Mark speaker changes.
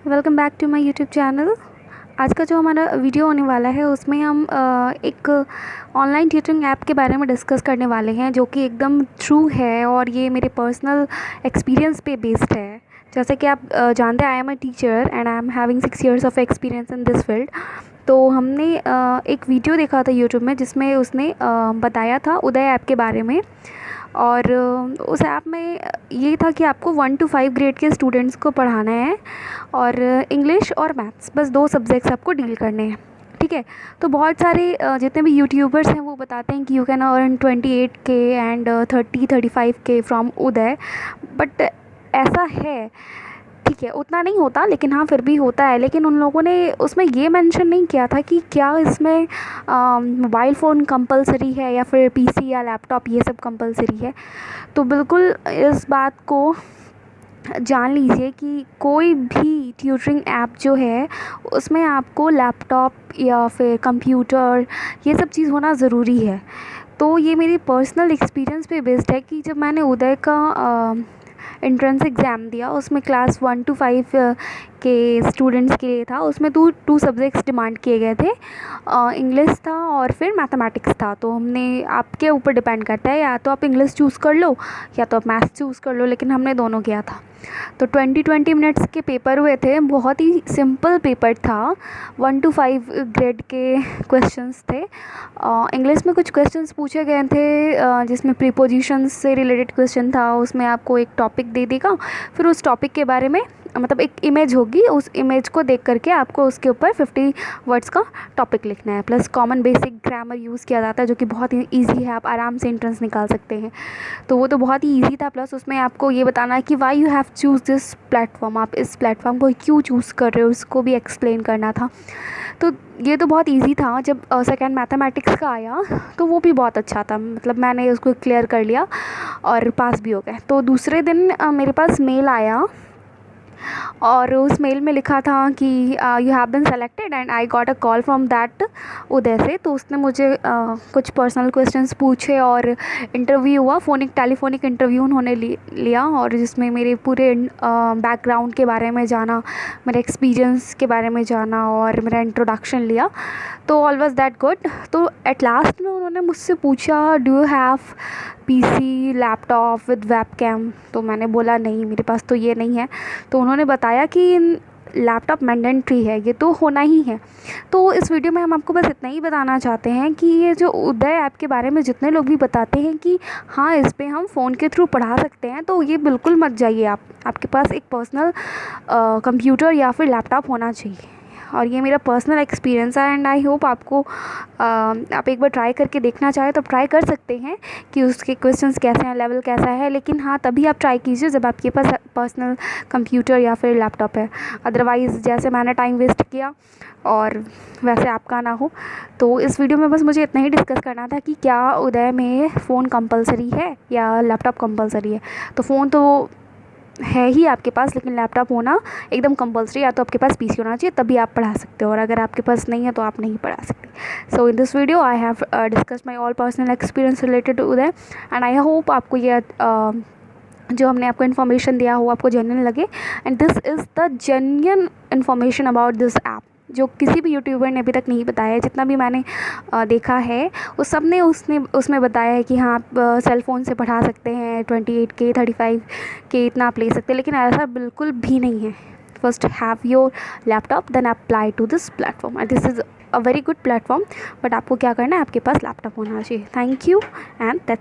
Speaker 1: Welcome back to my YouTube channel. आज का जो हमारा वीडियो होने वाला है उसमें हम एक ऑनलाइन ट्यूटरिंग ऐप के बारे में डिस्कस करने वाले हैं जो कि एकदम ट्रू है और ये मेरे पर्सनल एक्सपीरियंस पे बेस्ड है। जैसे कि आप जानते हैं, I am a teacher and I am having 6 years of experience in this field. तो हमने एक वीडियो देखा था यूट्यूब में जिसमें उसने बताया था उदय ऐप के बारे में। और उस ऐप में ये था कि आपको 1 to 5 ग्रेड के स्टूडेंट्स को पढ़ाना है और इंग्लिश और मैथ्स, बस 2 सब्जेक्ट्स आपको डील करने हैं। ठीक है। तो बहुत सारे जितने भी यूट्यूबर्स हैं वो बताते हैं कि you can earn 28K and 30-35K from Uday, but ऐसा है, ठीक है, उतना नहीं होता, लेकिन हाँ फिर भी होता है। लेकिन उन लोगों ने उसमें ये मेंशन नहीं किया था कि क्या इसमें मोबाइल फ़ोन कंपलसरी है या फिर पीसी या लैपटॉप ये सब कंपलसरी है। तो बिल्कुल इस बात को जान लीजिए कि कोई भी ट्यूटरिंग ऐप जो है उसमें आपको लैपटॉप या फिर कंप्यूटर ये सब चीज़ होना ज़रूरी है। तो ये मेरी पर्सनल एक्सपीरियंस पे बेस्ड है कि जब मैंने उदय का एंट्रेंस एग्ज़ाम दिया, उसमें क्लास 1 to 5 के स्टूडेंट्स के लिए था। उसमें टू सब्जेक्ट्स डिमांड किए गए थे, इंग्लिश था और फिर मैथमेटिक्स था। तो हमने, आपके ऊपर डिपेंड करता है, या तो आप इंग्लिश चूज़ कर लो या तो आप मैथ्स चूज़ कर लो, लेकिन हमने दोनों किया था। तो 20 मिनट्स के पेपर हुए थे, बहुत ही सिंपल पेपर था। 1 to 5 ग्रेड के क्वेश्चंस थे। इंग्लिश में कुछ क्वेश्चंस पूछे गए थे जिसमें प्रीपोजिशंस से रिलेटेड क्वेश्चन था। उसमें आपको एक टॉपिक दे देगा, फिर उस टॉपिक के बारे में, मतलब एक इमेज होगी, उस इमेज को देख करके आपको उसके ऊपर 50 वर्ड्स का टॉपिक लिखना है। Plus common basic grammar use किया जाता है जो कि बहुत ही ईजी है, आप आराम से एंट्रेंस निकाल सकते हैं। तो वो तो बहुत ही ईजी था। प्लस उसमें आपको ये बताना है कि why you have choose this platform, आप इस प्लेटफॉर्म को क्यों चूज़ कर रहे हो, उसको भी एक्सप्लेन करना था। तो ये तो बहुत इजी था। जब सेकेंड मैथमेटिक्स का आया तो वो भी बहुत अच्छा था, मतलब मैंने उसको क्लियर कर लिया और पास भी हो गए। तो दूसरे दिन मेरे पास मेल आया और उस मेल में लिखा था कि you have been selected and I got a call from that Uday से। तो उसने मुझे कुछ पर्सनल क्वेश्चंस पूछे और इंटरव्यू हुआ, टेलीफोनिक इंटरव्यू उन्होंने लिया, और जिसमें मेरे पूरे बैकग्राउंड के बारे में जाना, मेरे एक्सपीरियंस के बारे में जाना और मेरा इंट्रोडक्शन लिया। तो ऑल वाज दैट गुड। तो एट लास्ट में उन्होंने मुझसे पूछा, do you have PC laptop with webcam. तो मैंने बोला नहीं, मेरे पास तो ये नहीं है। तो उन्होंने बताया कि लैपटॉप मैंडेटरी है, ये तो होना ही है। तो इस वीडियो में हम आपको बस इतना ही बताना चाहते हैं कि ये जो उदय ऐप के बारे में जितने लोग भी बताते हैं कि हाँ इस पर हम फ़ोन के थ्रू पढ़ा सकते हैं, तो ये बिल्कुल मत जाइए। आपके पास एक पर्सनल कंप्यूटर या फिर लैपटॉप होना चाहिए। और ये मेरा पर्सनल एक्सपीरियंस है एंड आई होप आपको आप एक बार ट्राई करके देखना चाहें तो ट्राई कर सकते हैं कि उसके क्वेश्चंस कैसे हैं, लेवल कैसा है। लेकिन हाँ, तभी आप ट्राई कीजिए जब आपके पास पर्सनल कंप्यूटर या फिर लैपटॉप है। अदरवाइज़ जैसे मैंने टाइम वेस्ट किया और वैसे आपका ना हो। तो इस वीडियो में बस मुझे इतना ही डिस्कस करना था कि क्या उदय में फ़ोन कंपलसरी है या लैपटॉप कंपलसरी है। तो फ़ोन तो है ही आपके पास, लेकिन लैपटॉप होना एकदम कंपलसरी। या तो आपके पास पीसी होना चाहिए, तभी आप पढ़ा सकते हो, और अगर आपके पास नहीं है तो आप नहीं पढ़ा सकते। So in this video I have discuss my all personal experience related to Uday and I hope आपको ये जो हमने आपको इन्फॉर्मेशन दिया हो आपको जेन्युइन लगे। And this is the genuine information about this app जो किसी भी यूट्यूबर ने अभी तक नहीं बताया है। जितना भी मैंने देखा है उस सब ने उसमें बताया है कि हाँ आप सेल फ़ोन से पढ़ा सकते हैं, 28K 35K इतना आप ले सकते हैं, लेकिन ऐसा बिल्कुल भी नहीं है। First have your laptop then apply to this platform and this is a very good platform. But आपको क्या करना है, आपके पास लैपटॉप होना चाहिए। Thank you and that's